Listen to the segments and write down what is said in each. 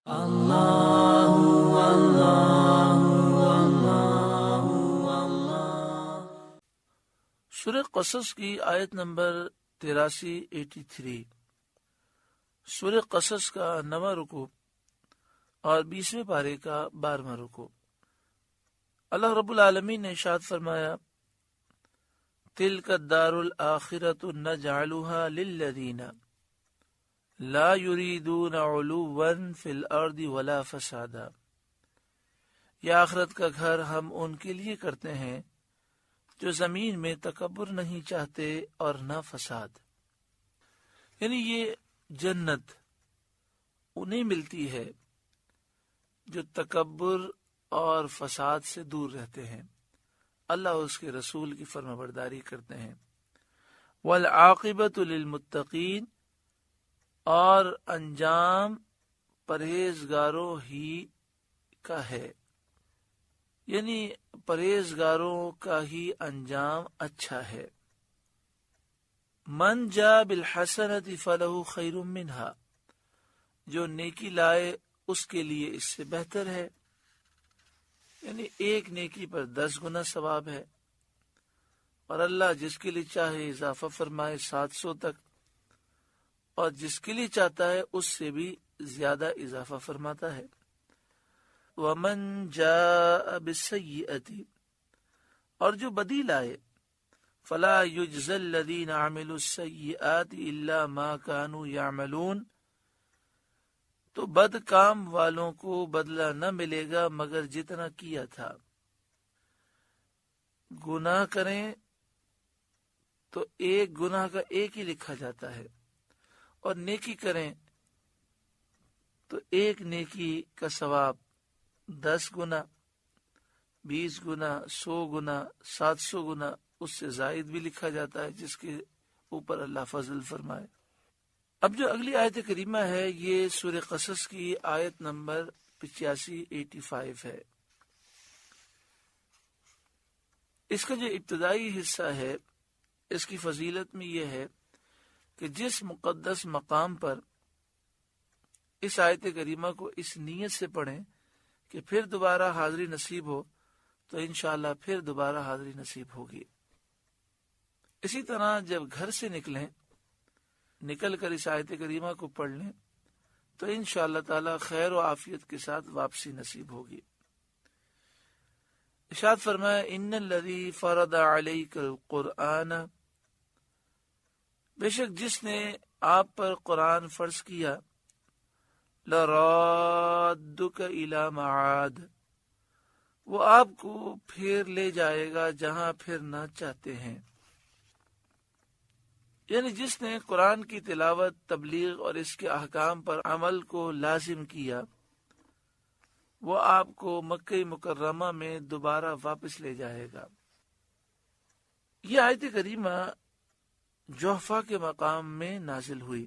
اللہ اللہ اللہ۔ سورہ قصص کی آیت نمبر 83 سورہ قصص کا 9واں رکوع اور 20ویں پارے کا 12واں رکوع۔ اللہ رب العالمین نے ارشاد فرمایا، تلک الدار الآخرۃ نجعلها للذین لا یریدون علوا فی الارض ولا فسادا، یہ آخرت کا گھر ہم ان کے لیے کرتے ہیں جو زمین میں تکبر نہیں چاہتے اور نہ فساد۔ یعنی یہ جنت انہیں ملتی ہے جو تکبر اور فساد سے دور رہتے ہیں، اللہ اور اس کے رسول کی فرمانبرداری کرتے ہیں۔ والعاقبۃ للمتقین، اور انجام پرہیزگاروں ہی کا ہے، یعنی پرہیزگاروں کا ہی انجام اچھا ہے۔ من جاء بالحسنۃ فلہ خیر منہا، جو نیکی لائے اس کے لیے اس سے بہتر ہے، یعنی ایک نیکی پر 10 گنا ثواب ہے، اور اللہ جس کے لیے چاہے اضافہ فرمائے 700 تک، اور جس کے لیے چاہتا ہے اس سے بھی زیادہ اضافہ فرماتا ہے۔ ومن جاء بالسیئۃ، اور جو بدی لائے، فلا یجزی الذین عملوا السیئات الا ما كانوا یعملون، تو بد کام والوں کو بدلہ نہ ملے گا مگر جتنا کیا تھا۔ گناہ کریں تو ایک گناہ کا ایک ہی لکھا جاتا ہے، اور نیکی کریں تو ایک نیکی کا ثواب 10 گنا، 20 گنا، 100 گنا، 700 گنا، اس سے زائد بھی لکھا جاتا ہے جس کے اوپر اللہ فضل فرمائے۔ اب جو اگلی آیت کریمہ ہے یہ سورہ قصص کی آیت نمبر 85 ہے۔ اس کا جو ابتدائی حصہ ہے اس کی فضیلت میں یہ ہے کہ جس مقدس مقام پر اس آیت کریمہ کو اس نیت سے پڑھیں کہ پھر دوبارہ حاضری نصیب ہو، تو انشاءاللہ پھر دوبارہ حاضری نصیب ہوگی۔ اسی طرح جب گھر سے نکل کر اس آیت کریمہ کو پڑھ لیں تو انشاءاللہ تعالی خیر و عافیت کے ساتھ واپسی نصیب ہوگی۔ ارشاد فرمایا، ان الذی فرض علیک القرآن، بے شک جس نے آپ پر قرآن فرض کیا، لرادک الی معاد، وہ آپ کو پھر لے جائے گا جہاں پھرنا چاہتے ہیں۔ یعنی جس نے قرآن کی تلاوت، تبلیغ اور اس کے احکام پر عمل کو لازم کیا، وہ آپ کو مکہ مکرمہ میں دوبارہ واپس لے جائے گا۔ یہ آیت کریمہ جحفہ کے مقام میں نازل ہوئی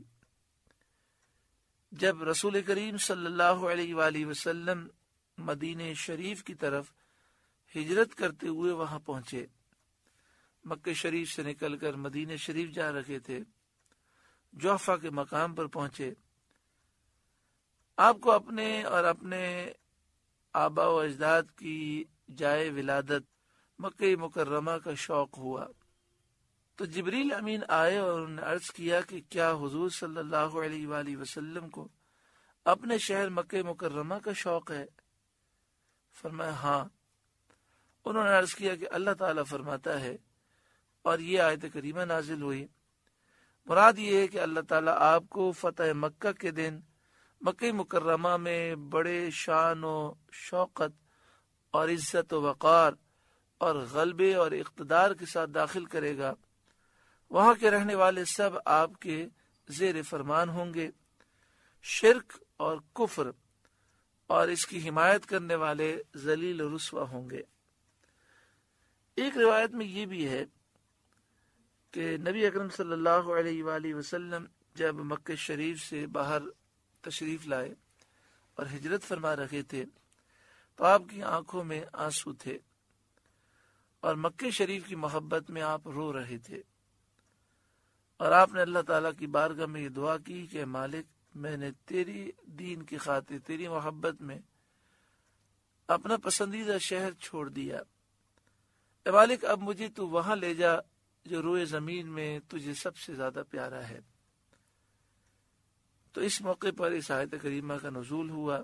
جب رسول کریم صلی اللہ علیہ وآلہ وسلم مدینہ شریف کی طرف ہجرت کرتے ہوئے وہاں پہنچے۔ مکہ شریف سے نکل کر مدینہ شریف جا رہے تھے، جحفہ کے مقام پر پہنچے۔ آپ کو اپنے اور اپنے آبا و اجداد کی جائے ولادت مکہ مکرمہ کا شوق ہوا، تو جبریل امین آئے اور انہوں نے عرض کیا کہ کیا حضور صلی اللہ علیہ وآلہ وسلم کو اپنے شہر مکہ مکرمہ کا شوق ہے؟ فرمایا ہاں۔ انہوں نے عرض کیا کہ اللہ تعالیٰ فرماتا ہے، اور یہ آیت کریمہ نازل ہوئی، مراد یہ ہے کہ اللہ تعالیٰ آپ کو فتح مکہ کے دن مکہ مکرمہ میں بڑے شان و شوقت اور عزت و وقار اور غلبے اور اقتدار کے ساتھ داخل کرے گا۔ وہاں کے رہنے والے سب آپ کے زیر فرمان ہوں گے، شرک اور کفر اور اس کی حمایت کرنے والے ذلیل و رسوا ہوں گے۔ ایک روایت میں یہ بھی ہے کہ نبی اکرم صلی اللہ علیہ وآلہ وسلم جب مکہ شریف سے باہر تشریف لائے اور ہجرت فرما رہے تھے تو آپ کی آنکھوں میں آنسو تھے، اور مکہ شریف کی محبت میں آپ رو رہے تھے، اور آپ نے اللہ تعالیٰ کی بارگاہ میں یہ دعا کی کہ مالک میں نے تیری دین کی خاطر تیری محبت میں اپنا پسندیدہ شہر چھوڑ دیا، اے مالک اب مجھے تو وہاں لے جا جو روئے زمین میں تجھے سب سے زیادہ پیارا ہے۔ تو اس موقع پر اس آیت کریمہ کا نزول ہوا۔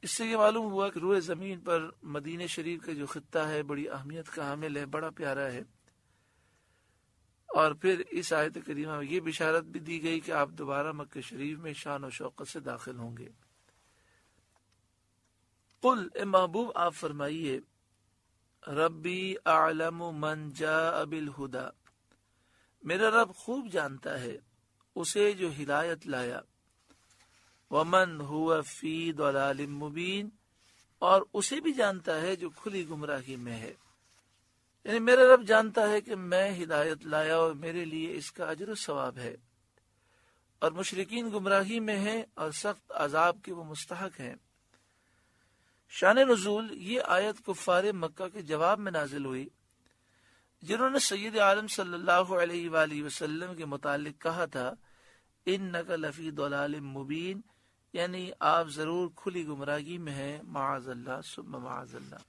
اس سے یہ معلوم ہوا کہ روئے زمین پر مدینہ شریف کا جو خطہ ہے بڑی اہمیت کا حامل ہے، بڑا پیارا ہے۔ اور پھر اس آیت کریمہ میں یہ بشارت بھی دی گئی کہ آپ دوبارہ مکہ شریف میں شان و شوقت سے داخل ہوں گے۔ قل اے محبوب آپ فرمائیے، ربی اعلم من جاء بالہدی، میرا رب خوب جانتا ہے اسے جو ہدایت لایا، ومن هو فی ضلال مبین، اور اسے بھی جانتا ہے جو کھلی گمراہی میں ہے۔ یعنی میرا رب جانتا ہے کہ میں ہدایت لایا اور میرے لیے اس کا اجر و ثواب ہے، اور مشرکین گمراہی میں ہیں اور سخت عذاب کے وہ مستحق ہیں۔ شان نزول، یہ آیت کفار مکہ کے جواب میں نازل ہوئی جنہوں نے سید عالم صلی اللہ علیہ وآلہ وسلم کے متعلق کہا تھا انک لفی ضلال مبین، یعنی آپ ضرور کھلی گمراہی میں ہیں، معاذ اللہ ثم معاذ اللہ۔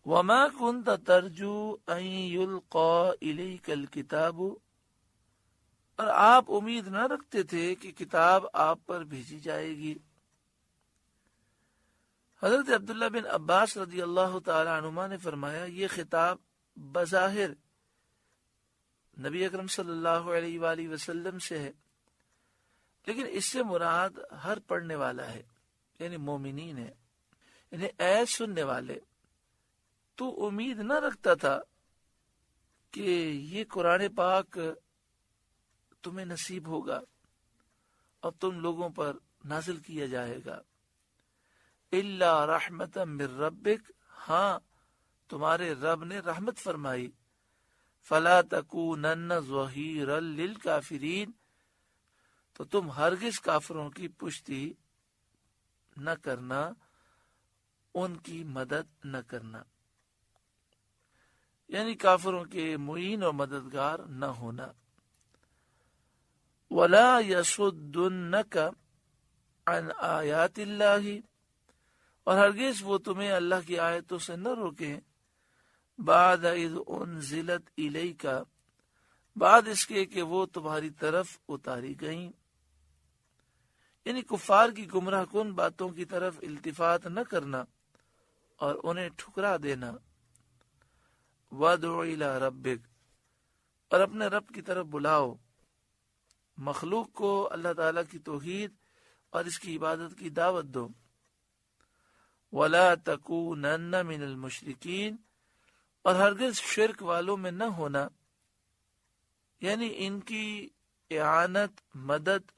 وما كنت ترجو ان يلقى اليك الكتاب، اور آپ امید نہ رکھتے تھے کہ کتاب آپ پر بھیجی جائے گی۔ حضرت عبداللہ بن عباس رضی اللہ تعالی عنہما نے فرمایا، یہ خطاب بظاہر نبی اکرم صلی اللہ علیہ وآلہ وسلم سے ہے، لیکن اس سے مراد ہر پڑھنے والا ہے، یعنی مومنین ہے۔ یعنی اے سننے والے، تو امید نہ رکھتا تھا کہ یہ قرآن پاک تمہیں نصیب ہوگا اور تم لوگوں پر نازل کیا جائے گا، الا رحمتا من ربک، ہاں تمہارے رب نے رحمت فرمائی، فلا تکونن ظہیرا للکافرین، تو تم ہرگز کافروں کی پشتی نہ کرنا، ان کی مدد نہ کرنا، یعنی کافروں کے معین اور مددگار نہ ہونا۔ ولا یصدنک عن آیات اللہ، اور ہرگز وہ تمہیں اللہ کی آیتوں سے نہ روکیں، بعد اذ انزلت الیک، بعد اس کے کہ وہ تمہاری طرف اتاری گئیں، یعنی کفار کی گمراہ کن باتوں کی طرف التفات نہ کرنا اور انہیں ٹھکرا دینا۔ وَادْعُ إِلَىٰ رَبِّكَ، اور اپنے رب کی طرف بلاؤ، مخلوق کو اللہ تعالیٰ کی توحید اور اس کی عبادت کی دعوت دو۔ وَلَا تَكُونَنَّ مِنَ الْمُشْرِكِينَ، اور ہرگز شرک والوں میں نہ ہونا، یعنی ان کی اعانت، مدد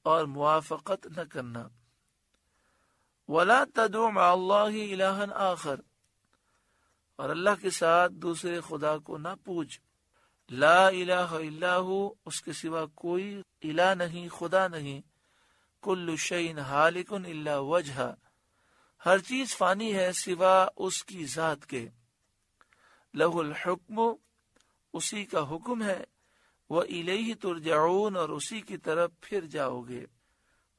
اور موافقت نہ کرنا۔ وَلَا تَدْعُ مَعَ اللَّهِ إِلَٰهًا آخر، اور اللہ کے ساتھ دوسرے خدا کو نہ پوچھ۔ لا الہ الا ہو، اس کے سوا کوئی الہ نہیں، خدا نہیں۔ کل شیء ہالک الا وجہہ، ہر چیز فانی ہے سوا اس کی ذات کے۔ لہ الحکم، اسی کا حکم ہے۔ وإلیہ ترجعون، اور اسی کی طرف پھر جاؤ گے،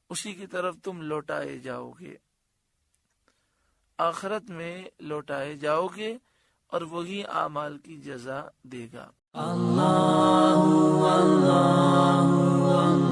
اسی کی طرف تم لوٹائے جاؤ گے، آخرت میں لوٹائے جاؤ گے اور وہی اعمال کی جزا دے گا۔ اللہ اللہ اللہ